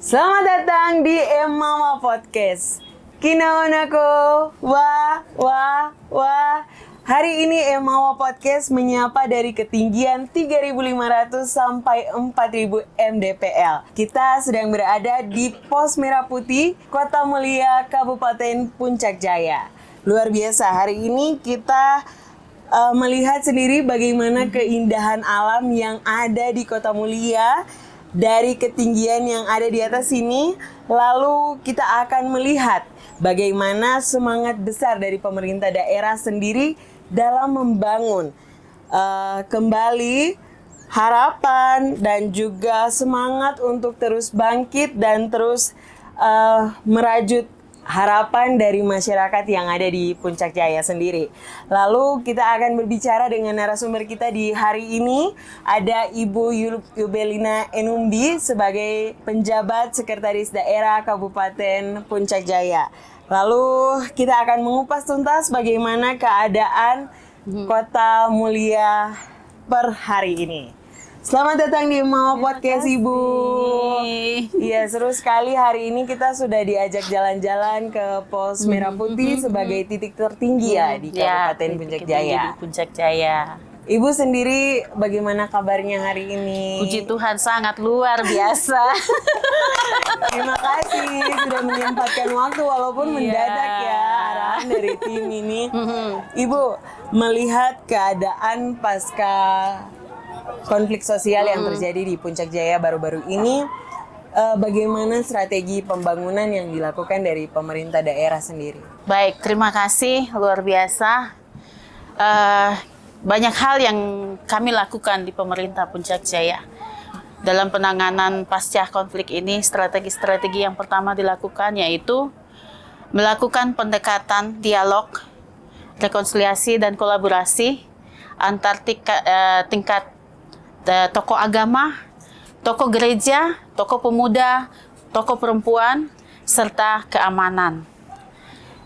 Selamat datang di Mama Podcast. Kinaonako, wah. Hari ini Mama Podcast menyapa dari ketinggian 3.500 sampai 4.000 mdpl. Kita sedang berada di Pos Merah Putih, Kota Mulia, Kabupaten Puncak Jaya. Luar biasa, hari ini kita melihat sendiri bagaimana keindahan alam yang ada di Kota Mulia dari ketinggian yang ada di atas sini. Lalu kita akan melihat bagaimana semangat besar dari pemerintah daerah sendiri dalam membangun kembali harapan dan juga semangat untuk terus bangkit dan terus merajut harapan dari masyarakat yang ada di Puncak Jaya sendiri. Lalu kita akan berbicara dengan narasumber kita di hari ini. Ada Ibu Yubelina Enumbi sebagai penjabat Sekretaris Daerah Kabupaten Puncak Jaya. Lalu kita akan mengupas tuntas bagaimana keadaan Kota Mulia per hari ini. Selamat datang di Mama Podcast, Ibu. Iya, seru sekali hari ini kita sudah diajak jalan-jalan ke Pos Merah Putih sebagai titik tertinggi ya di Kabupaten Puncak Jaya. Di Puncak Jaya. Ibu sendiri bagaimana kabarnya hari ini? Puji Tuhan sangat luar biasa. Terima kasih sudah menyempatkan waktu walaupun mendadak ya arahan dari tim ini. Ibu melihat keadaan pasca konflik sosial yang terjadi di Puncak Jaya baru-baru ini, bagaimana strategi pembangunan yang dilakukan dari pemerintah daerah sendiri? Baik, terima kasih, luar biasa. Banyak hal yang kami lakukan di pemerintah Puncak Jaya. Dalam penanganan pasca konflik ini, strategi-strategi yang pertama dilakukan yaitu melakukan pendekatan dialog, rekonsiliasi dan kolaborasi antar tingkat tokoh agama, tokoh gereja, tokoh pemuda, tokoh perempuan, serta keamanan.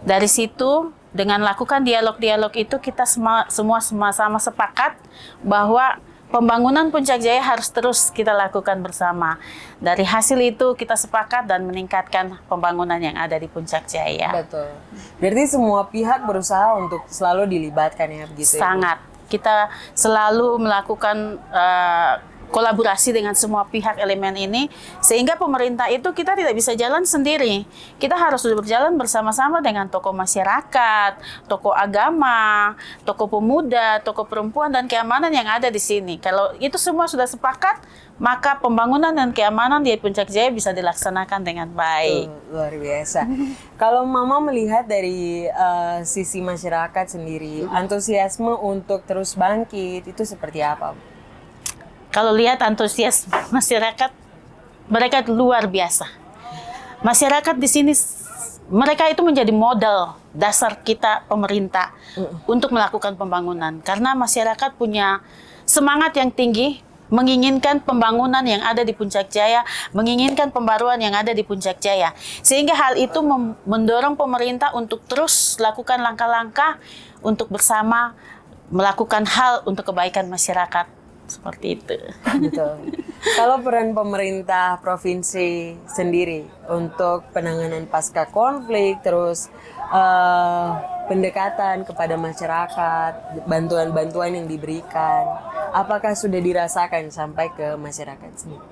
Dari situ, dengan lakukan dialog-dialog itu, kita semua sama-sama sepakat bahwa pembangunan Puncak Jaya harus terus kita lakukan bersama. Dari hasil itu, kita sepakat dan meningkatkan pembangunan yang ada di Puncak Jaya. Betul. Berarti semua pihak berusaha untuk selalu dilibatkan ya, begitu ya? Sangat. Kita selalu melakukan kolaborasi dengan semua pihak elemen ini, sehingga pemerintah itu kita tidak bisa jalan sendiri. Kita harus berjalan bersama-sama dengan tokoh masyarakat, tokoh agama, tokoh pemuda, tokoh perempuan, dan keamanan yang ada di sini. Kalau itu semua sudah sepakat, maka pembangunan dan keamanan di Puncak Jaya bisa dilaksanakan dengan baik. Luar biasa. Kalau Mama melihat dari sisi masyarakat sendiri, antusiasme untuk terus bangkit itu seperti apa? Kalau lihat antusias masyarakat, mereka luar biasa. Masyarakat di sini, mereka itu menjadi modal dasar kita pemerintah untuk melakukan pembangunan. Karena masyarakat punya semangat yang tinggi, menginginkan pembangunan yang ada di Puncak Jaya, menginginkan pembaruan yang ada di Puncak Jaya. Sehingga hal itu mendorong pemerintah untuk terus lakukan langkah-langkah untuk bersama melakukan hal untuk kebaikan masyarakat. Seperti itu. Betul. Kalau peran pemerintah provinsi sendiri untuk penanganan pasca konflik, terus pendekatan kepada masyarakat, bantuan-bantuan yang diberikan, apakah sudah dirasakan sampai ke masyarakat sendiri?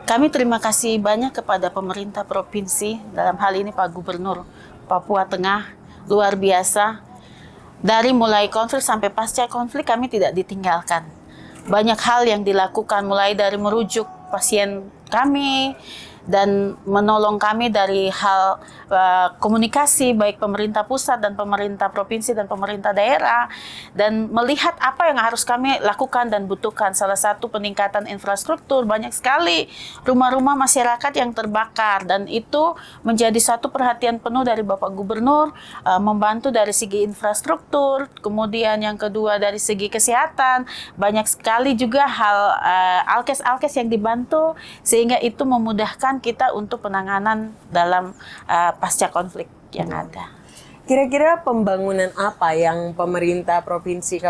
Kami terima kasih banyak kepada pemerintah provinsi, dalam hal ini Pak Gubernur Papua Tengah, luar biasa. Dari mulai konflik sampai pasca konflik kami tidak ditinggalkan. Banyak hal yang dilakukan, mulai dari merujuk pasien kami dan menolong kami dari hal komunikasi baik pemerintah pusat dan pemerintah provinsi dan pemerintah daerah, dan melihat apa yang harus kami lakukan dan butuhkan. Salah satu peningkatan infrastruktur, banyak sekali rumah-rumah masyarakat yang terbakar, dan itu menjadi satu perhatian penuh dari Bapak Gubernur, membantu dari segi infrastruktur, kemudian yang kedua dari segi kesehatan, banyak sekali juga hal alkes-alkes yang dibantu, sehingga itu memudahkan kita untuk penanganan dalam pasca konflik yang ada. Kira-kira pembangunan apa yang pemerintah provinsi,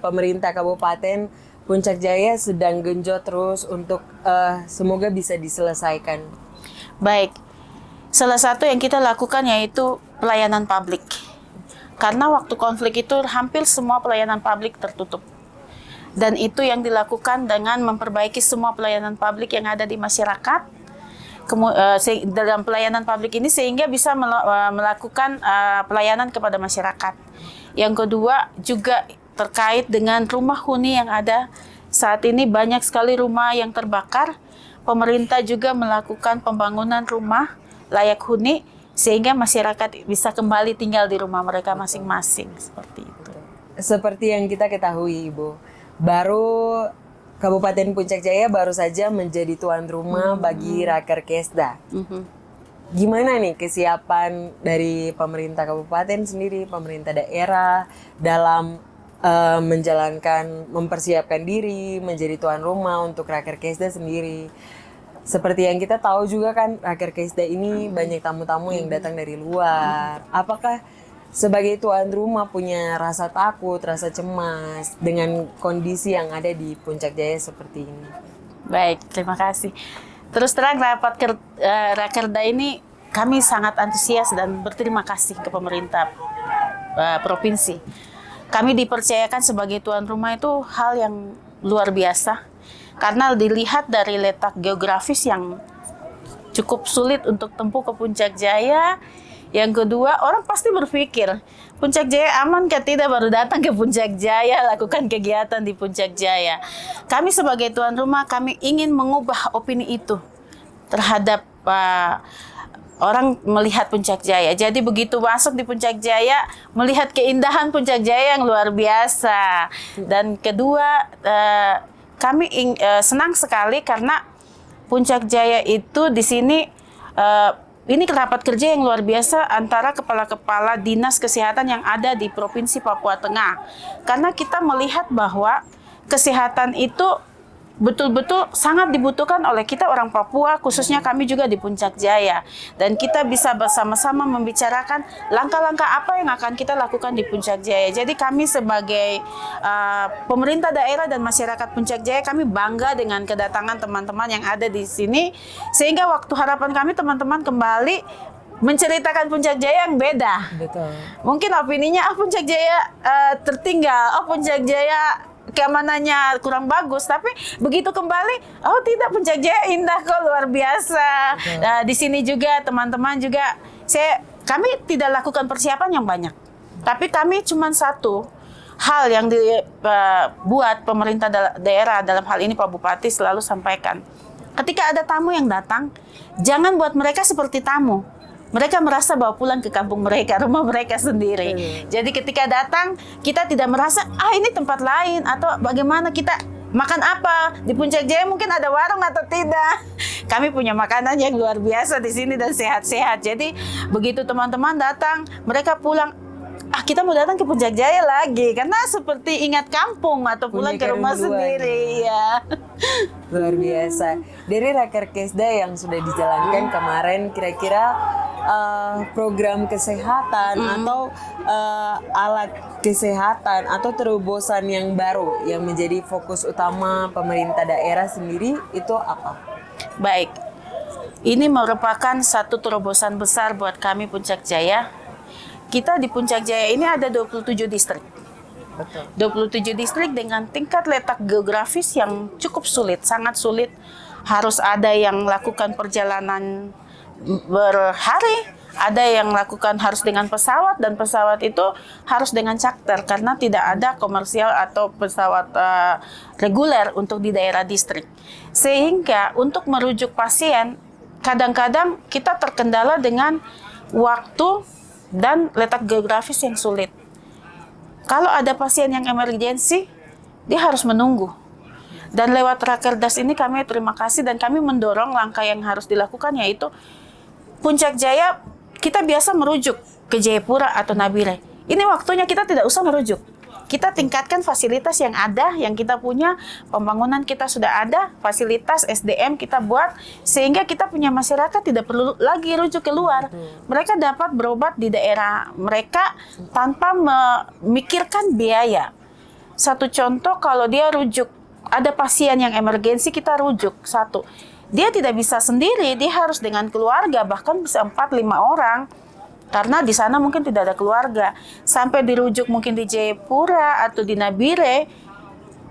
pemerintah Kabupaten Puncak Jaya sedang genjot terus untuk semoga bisa diselesaikan? Baik, salah satu yang kita lakukan yaitu pelayanan publik. Karena waktu konflik itu hampir semua pelayanan publik tertutup. Dan itu yang dilakukan dengan memperbaiki semua pelayanan publik yang ada di masyarakat. Dalam pelayanan publik ini sehingga bisa melakukan pelayanan kepada masyarakat. Yang kedua juga terkait dengan rumah huni yang ada. Saat ini banyak sekali rumah yang terbakar. Pemerintah juga melakukan pembangunan rumah layak huni sehingga masyarakat bisa kembali tinggal di rumah mereka masing-masing, seperti itu. Seperti yang kita ketahui, Ibu, baru Kabupaten Puncak Jaya baru saja menjadi tuan rumah bagi Raker Kesda. Gimana nih kesiapan dari pemerintah kabupaten sendiri, pemerintah daerah dalam mempersiapkan diri menjadi tuan rumah untuk Raker Kesda sendiri? Seperti yang kita tahu juga kan, Raker Kesda ini banyak tamu-tamu yang datang dari luar. Apakah sebagai tuan rumah punya rasa takut, rasa cemas dengan kondisi yang ada di Puncak Jaya seperti ini? Baik, terima kasih. Terus terang Rakerda ini kami sangat antusias dan berterima kasih ke pemerintah provinsi. Kami dipercayakan sebagai tuan rumah itu hal yang luar biasa. Karena dilihat dari letak geografis yang cukup sulit untuk tempuh ke Puncak Jaya. Yang kedua, orang pasti berpikir, Puncak Jaya aman kah tidak baru datang ke Puncak Jaya, lakukan kegiatan di Puncak Jaya. Kami sebagai tuan rumah, kami ingin mengubah opini itu terhadap orang melihat Puncak Jaya. Jadi begitu masuk di Puncak Jaya, melihat keindahan Puncak Jaya yang luar biasa. Dan kedua, kami senang sekali karena Puncak Jaya itu di sini ini rapat kerja yang luar biasa antara kepala-kepala dinas kesehatan yang ada di Provinsi Papua Tengah. Karena kita melihat bahwa kesehatan itu betul-betul sangat dibutuhkan oleh kita orang Papua, khususnya kami juga di Puncak Jaya. Dan kita bisa bersama-sama membicarakan langkah-langkah apa yang akan kita lakukan di Puncak Jaya. Jadi kami sebagai pemerintah daerah dan masyarakat Puncak Jaya, kami bangga dengan kedatangan teman-teman yang ada di sini. Sehingga waktu harapan kami teman-teman kembali menceritakan Puncak Jaya yang beda. Betul. Mungkin opininya, Puncak Jaya tertinggal, Puncak Jaya keamanannya kurang bagus, tapi begitu kembali, oh tidak, Puncak Jaya indah kok, luar biasa. Di sini juga teman-teman juga, kami tidak lakukan persiapan yang banyak, tapi kami cuma satu hal yang dibuat pemerintah daerah, dalam hal ini Pak Bupati selalu sampaikan, ketika ada tamu yang datang, jangan buat mereka seperti tamu. Mereka merasa bawa pulang ke kampung mereka, rumah mereka sendiri. Jadi ketika datang, kita tidak merasa, ini tempat lain, atau bagaimana kita makan apa. Di Puncak Jaya mungkin ada warung atau tidak. Kami punya makanan yang luar biasa di sini dan sehat-sehat. Jadi begitu teman-teman datang, mereka pulang, kita mau datang ke Puncak Jaya lagi. Karena seperti ingat kampung atau pulang ke rumah sendiri. Ya. Luar biasa. Dari Raker Kesda yang sudah dijalankan kemarin, kira-kira program kesehatan atau alat kesehatan atau terobosan yang baru yang menjadi fokus utama pemerintah daerah sendiri itu apa? Baik, ini merupakan satu terobosan besar buat kami Puncak Jaya. Kita di Puncak Jaya ini ada 27 distrik. Betul. 27 distrik dengan tingkat letak geografis yang cukup sulit, sangat sulit. Harus ada yang lakukan perjalanan berhari, ada yang lakukan harus dengan pesawat, dan pesawat itu harus dengan charter karena tidak ada komersial atau pesawat reguler untuk di daerah distrik. Sehingga untuk merujuk pasien, kadang-kadang kita terkendala dengan waktu dan letak geografis yang sulit. Kalau ada pasien yang emergensi, dia harus menunggu. Dan lewat Rakerdas ini kami terima kasih dan kami mendorong langkah yang harus dilakukan, yaitu Puncak Jaya kita biasa merujuk ke Jayapura atau Nabire. Ini waktunya kita tidak usah merujuk. Kita tingkatkan fasilitas yang ada, yang kita punya, pembangunan kita sudah ada, fasilitas SDM kita buat, sehingga kita punya masyarakat tidak perlu lagi rujuk keluar. Mereka dapat berobat di daerah mereka tanpa memikirkan biaya. Satu contoh, kalau dia rujuk, ada pasien yang emergensi, kita rujuk. Satu, dia tidak bisa sendiri, dia harus dengan keluarga, bahkan bisa 4-5 orang. Karena di sana mungkin tidak ada keluarga. Sampai dirujuk mungkin di Jayapura atau di Nabire,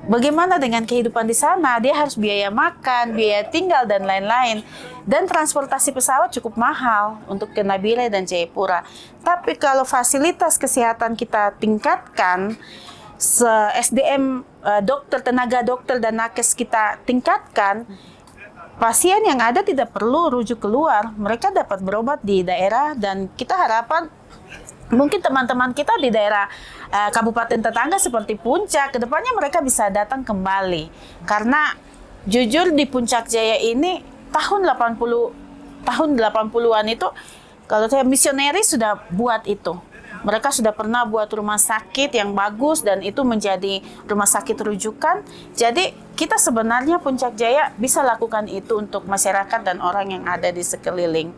bagaimana dengan kehidupan di sana? Dia harus biaya makan, biaya tinggal, dan lain-lain. Dan transportasi pesawat cukup mahal untuk ke Nabire dan Jayapura. Tapi kalau fasilitas kesehatan kita tingkatkan, SDM dokter, tenaga dokter, dan nakes kita tingkatkan, pasien yang ada tidak perlu rujuk keluar. Mereka dapat berobat di daerah, dan kita harapan mungkin teman-teman kita di daerah kabupaten tetangga seperti Puncak, kedepannya mereka bisa datang kembali. Karena jujur di Puncak Jaya ini tahun 80-an itu, kalau saya misioneri sudah buat itu. Mereka sudah pernah buat rumah sakit yang bagus dan itu menjadi rumah sakit rujukan. Jadi kita sebenarnya Puncak Jaya bisa lakukan itu untuk masyarakat dan orang yang ada di sekeliling.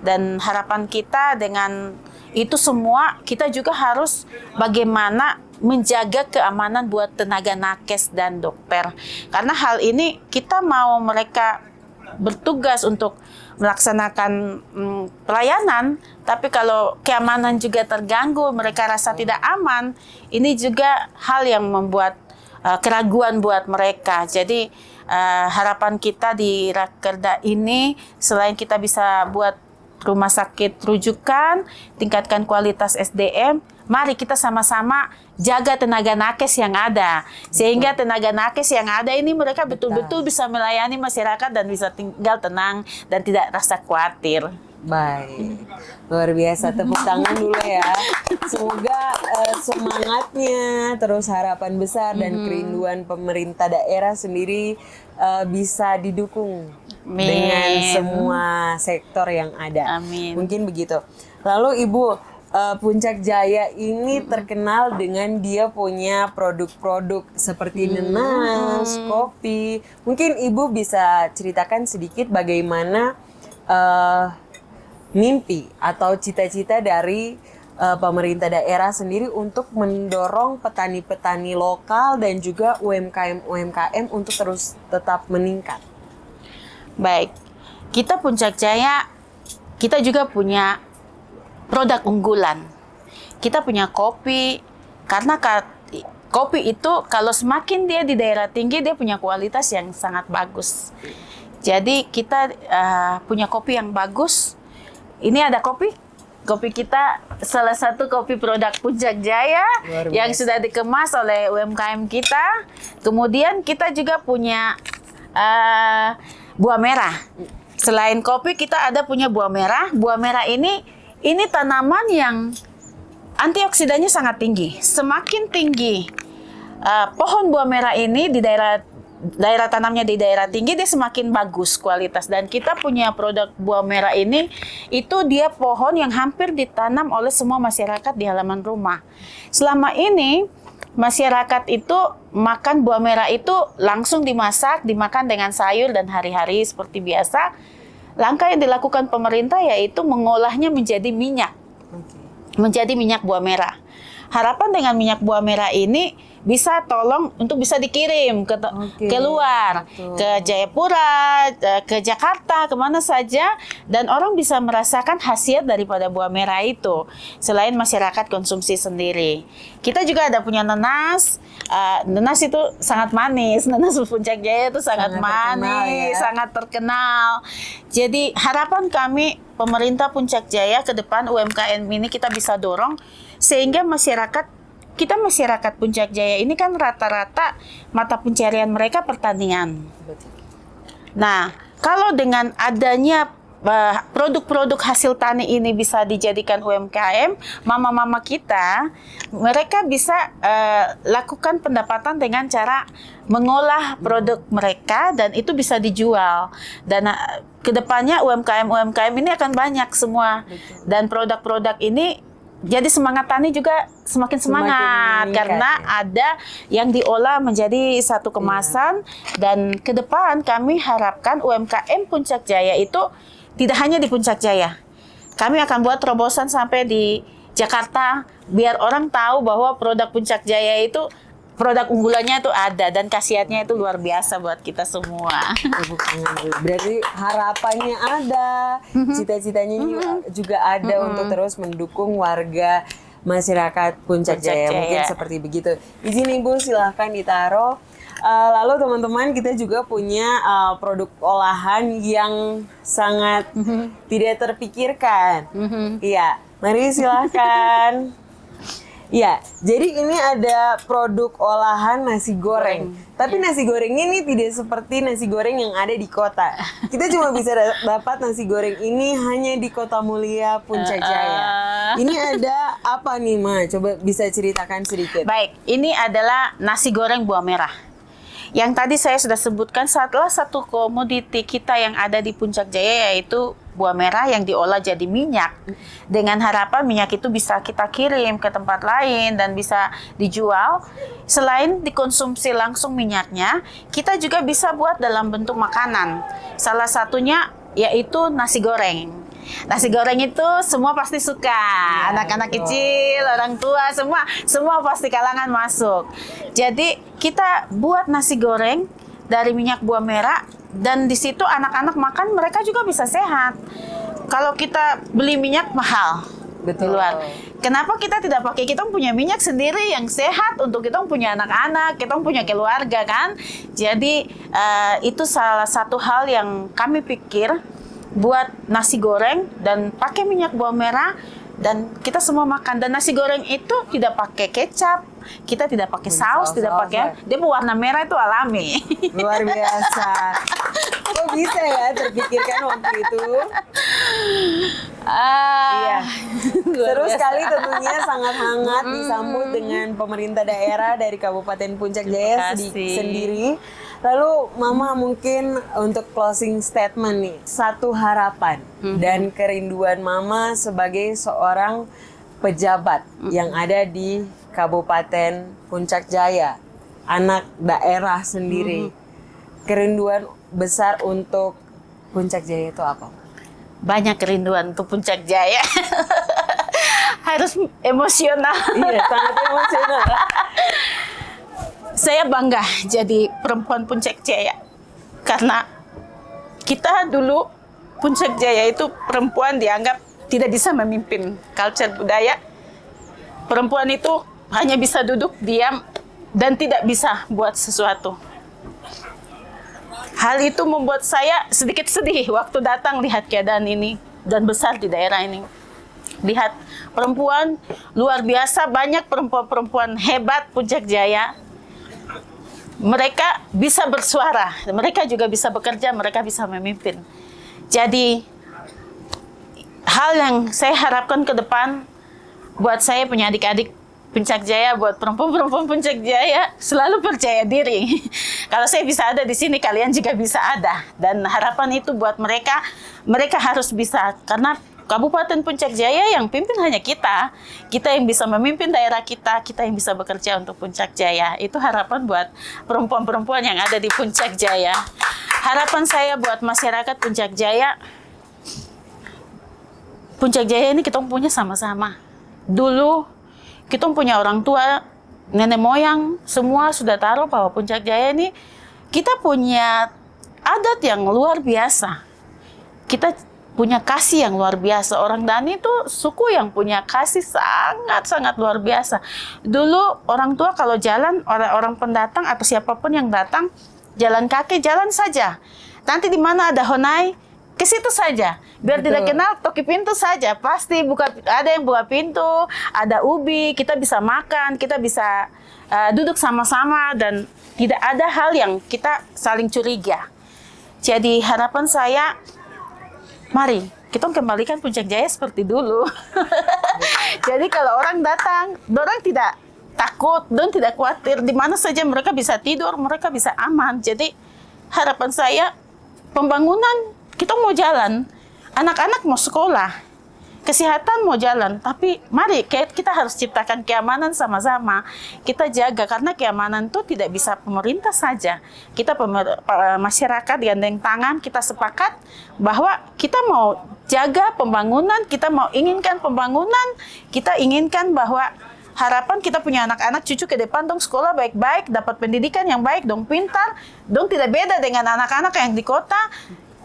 Dan harapan kita dengan itu semua, kita juga harus bagaimana menjaga keamanan buat tenaga nakes dan dokter. Karena hal ini kita mau mereka bertugas untuk melaksanakan pelayanan, tapi kalau keamanan juga terganggu, mereka rasa tidak aman, ini juga hal yang membuat keraguan buat mereka. Jadi harapan kita di Rakerda ini, selain kita bisa buat rumah sakit rujukan, tingkatkan kualitas SDM, mari kita sama-sama jaga tenaga nakes yang ada. Sehingga tenaga nakes yang ada ini mereka betul-betul bisa melayani masyarakat dan bisa tinggal tenang dan tidak rasa khawatir. Baik, luar biasa, tepuk tangan dulu ya. Semoga semangatnya, terus harapan besar dan kerinduan pemerintah daerah sendiri bisa didukung dengan semua sektor yang ada. Amin. Mungkin begitu. Lalu Ibu, Puncak Jaya ini terkenal dengan dia punya produk-produk seperti nenas, kopi. Mungkin Ibu bisa ceritakan sedikit bagaimana mimpi atau cita-cita dari pemerintah daerah sendiri untuk mendorong petani-petani lokal dan juga UMKM untuk terus tetap meningkat. Baik, kita Puncak Jaya, kita juga punya produk unggulan. Kita punya kopi, karena kopi itu kalau semakin dia di daerah tinggi, dia punya kualitas yang sangat bagus. Jadi kita punya kopi yang bagus. Ini ada kopi kita salah satu kopi produk Puncak Jaya yang sudah dikemas oleh UMKM kita. Kemudian kita juga punya buah merah. Selain kopi kita ada punya buah merah. Buah merah ini tanaman yang antioksidannya sangat tinggi. Semakin tinggi pohon buah merah ini di daerah tanamnya di daerah tinggi, dia semakin bagus kualitas. Dan kita punya produk buah merah ini, itu dia pohon yang hampir ditanam oleh semua masyarakat di halaman rumah. Selama ini masyarakat itu makan buah merah itu langsung dimasak, dimakan dengan sayur dan hari-hari seperti biasa. Langkah yang dilakukan pemerintah yaitu mengolahnya menjadi minyak. Menjadi minyak buah merah. Harapan dengan minyak buah merah ini bisa bisa dikirim ke luar, ke Jayapura, ke Jakarta, kemana saja, dan orang bisa merasakan khasiat daripada buah merah itu, selain masyarakat konsumsi sendiri. Kita juga ada punya nenas. Nenas itu sangat manis. Nenas Puncak Jaya itu sangat manis, sangat terkenal. Jadi harapan kami pemerintah Puncak Jaya ke depan UMKM ini kita bisa dorong sehingga masyarakat Puncak Jaya ini kan rata-rata mata pencarian mereka pertanian. Nah, kalau dengan adanya produk-produk hasil tani ini bisa dijadikan UMKM, mama-mama kita, mereka bisa lakukan pendapatan dengan cara mengolah produk mereka dan itu bisa dijual. Dan kedepannya UMKM ini akan banyak semua. Dan produk-produk ini jadi semangat tani juga semakin semangat karena ada yang diolah menjadi satu kemasan. Dan ke depan kami harapkan UMKM Puncak Jaya itu tidak hanya di Puncak Jaya. Kami akan buat terobosan sampai di Jakarta biar orang tahu bahwa produk Puncak Jaya itu produk unggulannya itu ada dan khasiatnya itu luar biasa buat kita semua. Tepuk tangan dulu. Berarti harapannya ada, cita-citanya juga ada untuk terus mendukung warga masyarakat Puncak Jaya. Mungkin seperti begitu. Izin Ibu silahkan ditaruh. Lalu teman-teman kita juga punya produk olahan yang sangat tidak terpikirkan. Iya, mari silahkan. Iya, jadi ini ada produk olahan nasi goreng. Tapi nasi goreng ini tidak seperti nasi goreng yang ada di kota. Kita cuma bisa dapat nasi goreng ini hanya di Kota Mulia, Puncak Jaya. Ini ada apa nih, Ma? Coba bisa ceritakan sedikit. Baik, ini adalah nasi goreng buah merah. Yang tadi saya sudah sebutkan salah satu komoditi kita yang ada di Puncak Jaya yaitu buah merah yang diolah jadi minyak. Dengan harapan minyak itu bisa kita kirim ke tempat lain dan bisa dijual. Selain dikonsumsi langsung minyaknya, kita juga bisa buat dalam bentuk makanan. Salah satunya yaitu nasi goreng. Nasi goreng itu semua pasti suka, anak-anak kecil, orang tua, semua pasti kalangan masuk. Jadi kita buat nasi goreng dari minyak buah merah dan di situ anak-anak makan mereka juga bisa sehat. Kalau kita beli minyak mahal. Betul. Di luar. Kenapa kita tidak pakai? Kita punya minyak sendiri yang sehat untuk kita punya anak-anak, kita punya keluarga kan. Jadi itu salah satu hal yang kami pikir buat nasi goreng dan pakai minyak bawang merah dan kita semua makan. Dan nasi goreng itu tidak pakai kecap, kita tidak pakai saus, tidak pakai. Dia warna merah itu alami. Luar biasa. Kok bisa ya terpikirkan waktu itu? Iya. Seru sekali tentunya, sangat hangat disambut dengan pemerintah daerah dari Kabupaten Puncak Jaya sendiri. Lalu Mama mungkin untuk closing statement nih, satu harapan dan kerinduan Mama sebagai seorang pejabat yang ada di Kabupaten Puncak Jaya, anak daerah sendiri. Kerinduan besar untuk Puncak Jaya itu apa? Banyak kerinduan untuk Puncak Jaya. Harus emosional. Iya, sangat emosional. Saya bangga jadi perempuan Puncak Jaya karena kita dulu Puncak Jaya itu perempuan dianggap tidak bisa memimpin culture budaya. Perempuan itu hanya bisa duduk diam dan tidak bisa buat sesuatu. Hal itu membuat saya sedikit sedih waktu datang lihat keadaan ini dan besar di daerah ini. Lihat perempuan luar biasa, banyak perempuan-perempuan hebat Puncak Jaya. Mereka bisa bersuara, mereka juga bisa bekerja, mereka bisa memimpin. Jadi, hal yang saya harapkan ke depan, buat saya punya adik-adik Puncak Jaya, buat perempuan-perempuan Puncak Jaya, selalu percaya diri. Kalau saya bisa ada di sini, kalian juga bisa ada. Dan harapan itu buat mereka, mereka harus bisa, karena Kabupaten Puncak Jaya yang pimpin hanya kita yang bisa memimpin daerah kita yang bisa bekerja untuk Puncak Jaya. Itu harapan buat perempuan-perempuan yang ada di Puncak Jaya. Harapan saya buat masyarakat Puncak Jaya ini kita punya sama-sama. Dulu kita punya orang tua, nenek moyang, semua sudah taruh bahwa Puncak Jaya ini kita punya adat yang luar biasa. Kita punya kasih yang luar biasa. Orang Dani itu suku yang punya kasih sangat-sangat luar biasa. Dulu orang tua kalau jalan, orang pendatang atau siapapun yang datang, jalan kaki, jalan saja. Nanti di mana ada honai, ke situ saja. Biar tidak kenal, toki pintu saja. Pasti ada yang buka pintu, ada ubi, kita bisa makan, kita bisa duduk sama-sama dan tidak ada hal yang kita saling curiga. Jadi harapan saya, mari kita kembalikan Puncak Jaya seperti dulu. Jadi kalau orang datang, orang tidak takut, dan tidak khawatir. Di mana saja mereka bisa tidur, mereka bisa aman. Jadi harapan saya, pembangunan kita mau jalan, anak-anak mau sekolah, kesehatan mau jalan. Tapi mari kita harus ciptakan keamanan sama-sama. Kita jaga, karena keamanan itu tidak bisa pemerintah saja. Kita masyarakat gandeng tangan, kita sepakat bahwa kita mau jaga pembangunan, kita mau inginkan pembangunan, kita inginkan bahwa harapan kita punya anak-anak cucu ke depan dong sekolah baik-baik, dapat pendidikan yang baik, dong pintar, dong tidak beda dengan anak-anak yang di kota.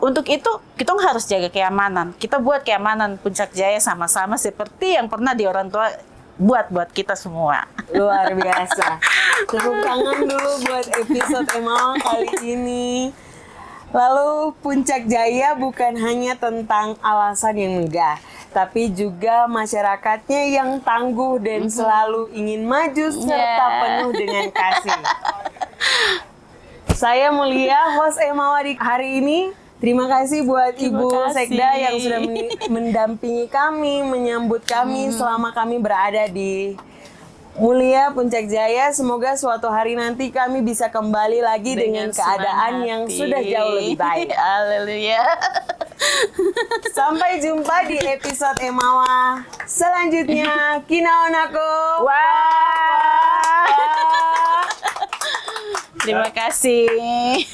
Untuk itu, kita harus jaga keamanan. Kita buat keamanan Puncak Jaya sama-sama seperti yang pernah di orang tua buat kita semua. Luar biasa. Tepuk tangan dulu buat episode Emawa kali ini. Lalu Puncak Jaya bukan hanya tentang alasan yang megah, tapi juga masyarakatnya yang tangguh dan selalu ingin maju serta penuh dengan kasih. Saya Mulia, host Emawa di hari ini. Terima kasih buat Ibu Sekda yang sudah mendampingi kami, menyambut kami selama kami berada di Mulia Puncak Jaya. Semoga suatu hari nanti kami bisa kembali lagi dengan keadaan yang sudah jauh lebih baik. Haleluya. Sampai jumpa di episode Emawa selanjutnya. Kinaonako. Wah. Terima kasih.